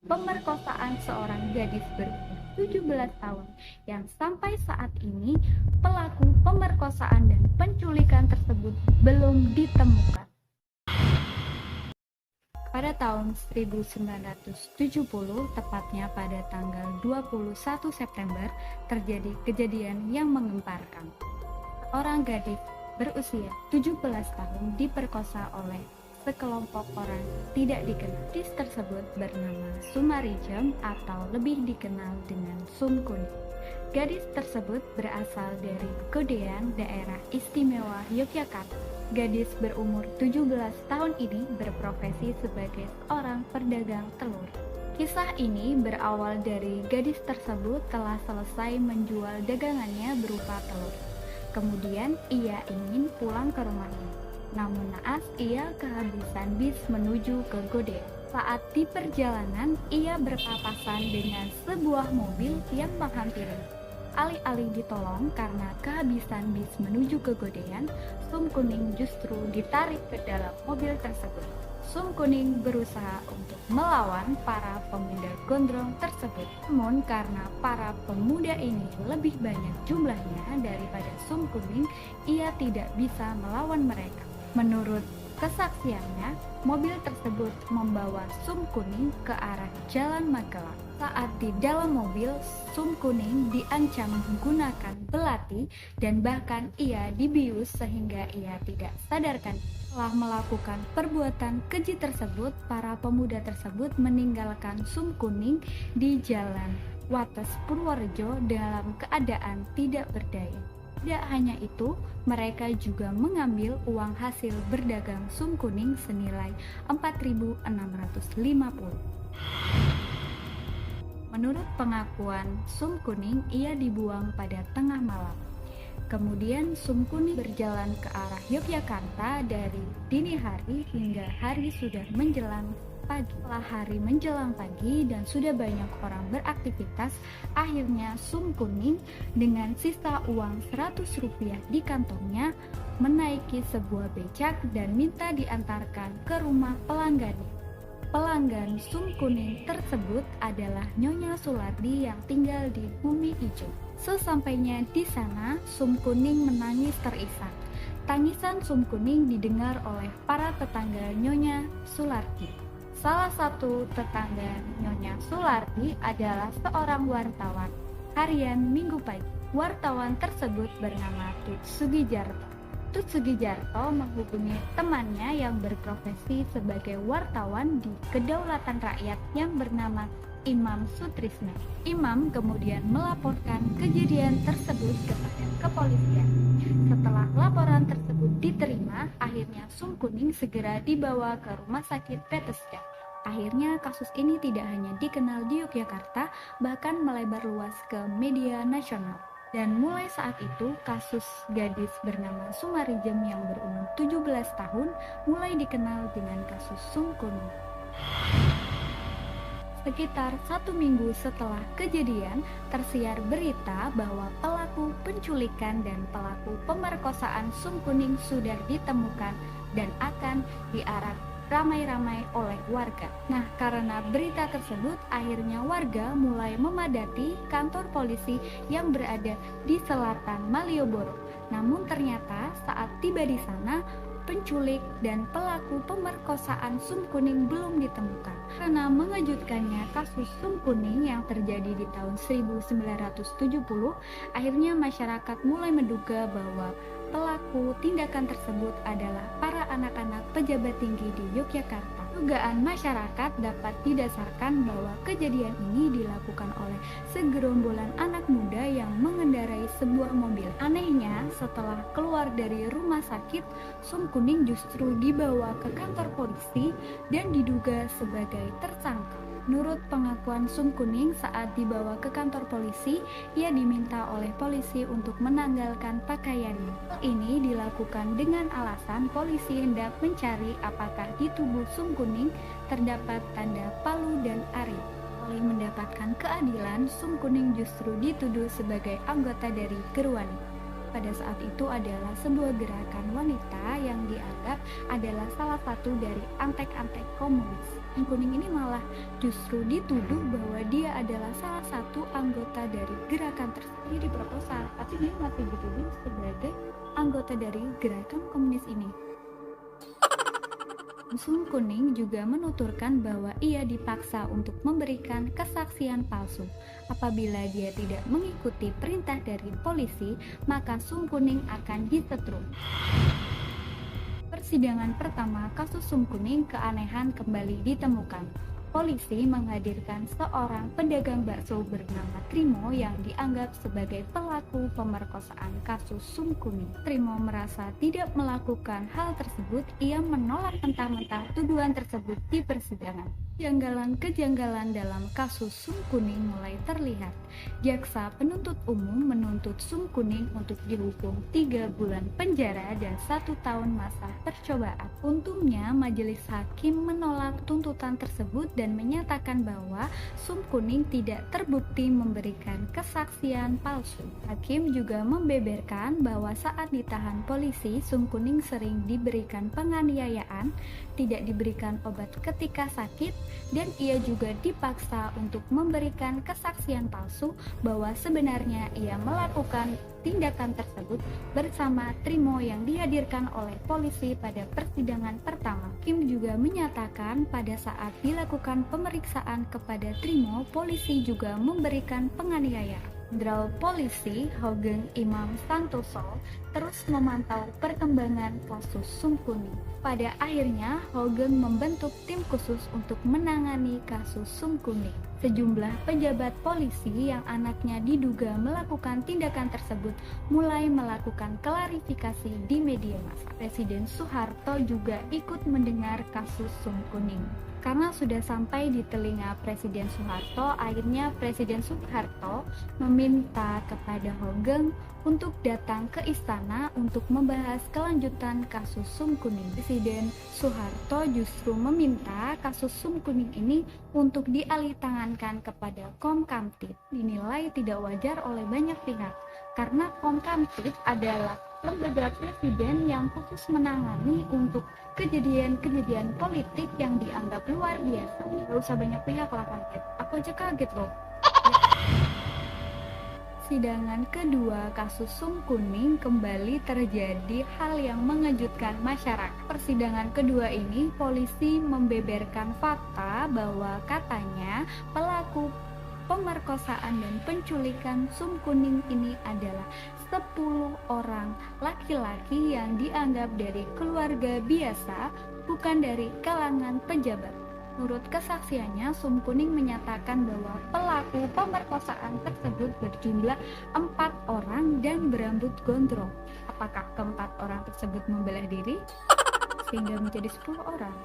pemerkosaan seorang gadis berumur 17 tahun yang sampai saat ini pelaku pemerkosaan dan penculikan tersebut belum ditemukan. Pada tahun 1970, tepatnya pada tanggal 21 September, terjadi kejadian yang mengemparkan. Seorang gadis berusia 17 tahun diperkosa oleh sekelompok orang tidak dikenal. Gadis tersebut bernama Sumarijem atau lebih dikenal dengan Sum Kuning. Gadis tersebut berasal dari Godean, daerah istimewa Yogyakarta. Gadis berumur 17 tahun ini berprofesi sebagai seorang pedagang telur. Kisah ini berawal dari gadis tersebut telah selesai menjual dagangannya berupa telur. Kemudian ia ingin pulang ke rumahnya. Namun naas ia kehabisan bis menuju ke Godean. Saat di perjalanan ia berpapasan dengan sebuah mobil yang menghampiri. Alih-alih ditolong karena kehabisan bis menuju ke Godean, Sum Kuning justru ditarik ke dalam mobil tersebut. Sum Kuning berusaha untuk melawan para pemuda gondrong tersebut. Namun karena para pemuda ini lebih banyak jumlahnya daripada Sum Kuning, ia tidak bisa melawan mereka. Menurut kesaksiannya, mobil tersebut membawa Sum Kuning ke arah Jalan Magelang. Saat di dalam mobil, Sum Kuning diancam menggunakan belati dan bahkan ia dibius sehingga ia tidak sadarkan. Setelah melakukan perbuatan keji tersebut, para pemuda tersebut meninggalkan Sum Kuning di Jalan Wates Purworejo dalam keadaan tidak berdaya. Tidak hanya itu, mereka juga mengambil uang hasil berdagang Sum Kuning senilai 4.650. Menurut pengakuan Sum Kuning, ia dibuang pada tengah malam. Kemudian Sum Kuning berjalan ke arah Yogyakarta dari dini hari hingga hari sudah menjelang pagi. Setelah hari menjelang pagi dan sudah banyak orang beraktivitas, akhirnya Sum Kuning dengan sisa uang Rp100 di kantongnya menaiki sebuah becak dan minta diantarkan ke rumah pelanggannya. Pelanggan Sum Kuning tersebut adalah Nyonya Sulardi yang tinggal di Bumi Ijo. Sesampainya di sana, Sum Kuning menangis terisak. Tangisan Sum Kuning didengar oleh para tetangga Nyonya Sulardi. Salah satu tetangga Nyonya Sulardi adalah seorang wartawan harian Minggu Pagi. Wartawan tersebut bernama Tut Sugijarto. Tut Sugijarto menghubungi temannya yang berprofesi sebagai wartawan di Kedaulatan Rakyat yang bernama Imam Sutrisno. Imam kemudian melaporkan kejadian tersebut kepada kepolisian. Setelah laporan tersebut diterima, akhirnya Sum Kuning segera dibawa ke Rumah Sakit Bethesda. Akhirnya kasus ini tidak hanya dikenal di Yogyakarta, bahkan melebar luas ke media nasional. Dan mulai saat itu, kasus gadis bernama Sumarijem yang berumur 17 tahun mulai dikenal dengan kasus Sum Kuning. Sekitar 1 minggu setelah kejadian, tersiar berita bahwa pelaku penculikan dan pelaku pemerkosaan Sum Kuning sudah ditemukan dan akan diarak ramai-ramai oleh warga. Nah, karena berita tersebut, akhirnya warga mulai memadati kantor polisi yang berada di selatan Malioboro. Namun ternyata saat tiba di sana, penculik dan pelaku pemerkosaan Sum Kuning belum ditemukan. Karena mengejutkannya kasus Sum Kuning yang terjadi di tahun 1970, akhirnya masyarakat mulai menduga bahwa pelaku tindakan tersebut adalah para anak-anak pejabat tinggi di Yogyakarta. Dugaan masyarakat dapat didasarkan bahwa kejadian ini dilakukan oleh segerombolan anak muda yang mengendarai sebuah mobil. Anehnya, setelah keluar dari rumah sakit, Sum Kuning justru dibawa ke kantor polisi dan diduga sebagai tersangka. Menurut pengakuan Sum Kuning, saat dibawa ke kantor polisi, ia diminta oleh polisi untuk menanggalkan pakaiannya. Hal ini dilakukan dengan alasan polisi hendak mencari apakah di tubuh Sum Kuning terdapat tanda palu dan arit. Oleh mendapatkan keadilan, Sum Kuning justru dituduh sebagai anggota dari Gerwani. Pada saat itu adalah sebuah gerakan wanita yang dianggap adalah salah satu dari antek-antek komunis. Kuning ini malah justru dituduh bahwa dia adalah salah satu anggota dari gerakan tersebut diperkosa, tapi dia masih dituduh sebagai anggota dari gerakan komunis ini. Sung Kuning juga menuturkan bahwa ia dipaksa untuk memberikan kesaksian palsu. Apabila dia tidak mengikuti perintah dari polisi, maka Sung Kuning akan disetrum. Persidangan pertama kasus Sung Kuning, keanehan kembali ditemukan. Polisi menghadirkan seorang pedagang bakso bernama Trimo yang dianggap sebagai pelaku pemerkosaan kasus Sung Kuning. Trimo merasa tidak melakukan hal tersebut. Ia menolak mentah-mentah tuduhan tersebut di persidangan. Kejanggalan dalam kasus Sung Kuning mulai terlihat. Jaksa penuntut umum menuntut Sung Kuning untuk dihukum 3 bulan penjara dan 1 tahun masa percobaan. Untungnya majelis hakim menolak tuntutan tersebut dan menyatakan bahwa Sung Kuning tidak terbukti memberikan kesaksian palsu. Hakim juga membeberkan bahwa saat ditahan polisi, Sung Kuning sering diberikan penganiayaan, tidak diberikan obat ketika sakit, dan ia juga dipaksa untuk memberikan kesaksian palsu bahwa sebenarnya ia melakukan tindakan tersebut bersama Trimo yang dihadirkan oleh polisi pada persidangan pertama. Kim juga menyatakan pada saat dilakukan pemeriksaan kepada Trimo, polisi juga memberikan penganiayaan. Jenderal Polisi Hoegeng Imam Santoso terus memantau perkembangan kasus Sung Kuning. Pada akhirnya, Hoegeng membentuk tim khusus untuk menangani kasus Sung Kuning. Sejumlah pejabat polisi yang anaknya diduga melakukan tindakan tersebut mulai melakukan klarifikasi di media massa. Presiden Soeharto juga ikut mendengar kasus Sung Kuning. Karena sudah sampai di telinga Presiden Soeharto, akhirnya Presiden Soeharto meminta kepada Hoegeng untuk datang ke istana untuk membahas kelanjutan kasus Sung Kuning. Presiden Soeharto justru meminta kasus Sung Kuning ini untuk dialihtangankan kepada Komkamtib. Dinilai tidak wajar oleh banyak pihak, karena Komkamtib adalah lembaga presiden yang khusus menangani untuk kejadian-kejadian politik yang dianggap luar biasa. Gak usah banyak pihak lah kaget. Aku aja kaget loh. Sidangan kedua kasus Sung Kuning kembali terjadi hal yang mengejutkan masyarakat. Persidangan kedua ini polisi membeberkan fakta bahwa katanya pelaku pemerkosaan dan penculikan Sung Kuning ini adalah 10 orang laki-laki yang dianggap dari keluarga biasa, bukan dari kalangan pejabat. Menurut kesaksiannya, Sung Kuning menyatakan bahwa pelaku pemerkosaan tersebut berjumlah 4 orang dan berambut gondrong. Apakah keempat orang tersebut membelah diri? Sehingga menjadi 10 orang.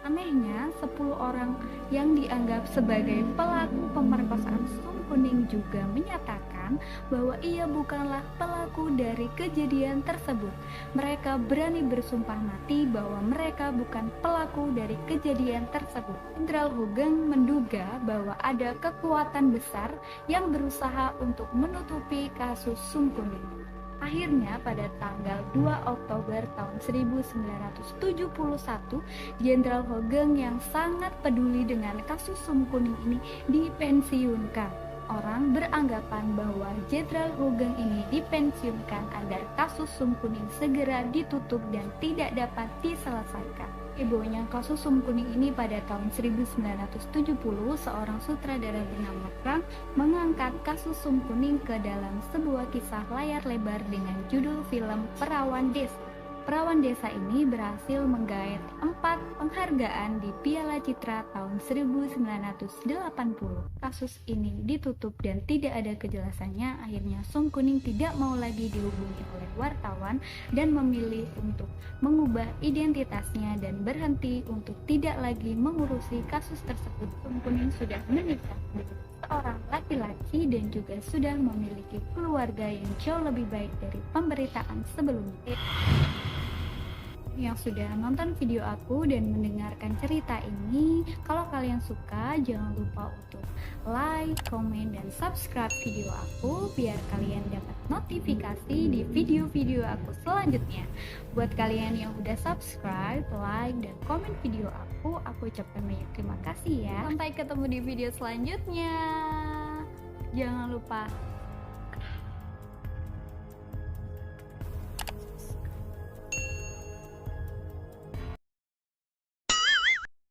Anehnya, 10 orang yang dianggap sebagai pelaku pemerkosaan Sung Kuning juga menyatakan bahwa ia bukanlah pelaku dari kejadian tersebut. Mereka berani bersumpah mati bahwa mereka bukan pelaku dari kejadian tersebut. Jenderal Hoegeng menduga bahwa ada kekuatan besar yang berusaha untuk menutupi kasus Sung Kuning. Akhirnya pada tanggal 2 Oktober tahun 1971, Jenderal Hoegeng yang sangat peduli dengan kasus Sung Kuning ini dipensiunkan. Orang beranggapan bahwa Jenderal Hoegeng ini dipensiunkan agar kasus Sung Kuning segera ditutup dan tidak dapat diselesaikan. Hebohnya kasus Sung Kuning ini pada tahun 1970, seorang sutradara bernama Frank mengangkat kasus Sung Kuning ke dalam sebuah kisah layar lebar dengan judul film Perawan Desa. Perawan Desa ini berhasil menggait 4 penghargaan di Piala Citra tahun 1980. Kasus ini ditutup dan tidak ada kejelasannya. Akhirnya Sung Kuning tidak mau lagi dihubungi oleh wartawan dan memilih untuk mengubah identitasnya dan berhenti untuk tidak lagi mengurusi kasus tersebut. Sung Kuning sudah menikah dengan seorang laki-laki dan juga sudah memiliki keluarga yang jauh lebih baik dari pemberitaan sebelumnya. Yang sudah nonton video aku dan mendengarkan cerita ini, kalau kalian suka jangan lupa untuk like, komen, dan subscribe video aku biar kalian dapat notifikasi di video-video aku selanjutnya. Buat kalian yang udah subscribe, like, dan komen video aku, aku ucapkan banyak terima kasih ya. Sampai ketemu di video selanjutnya. Jangan lupa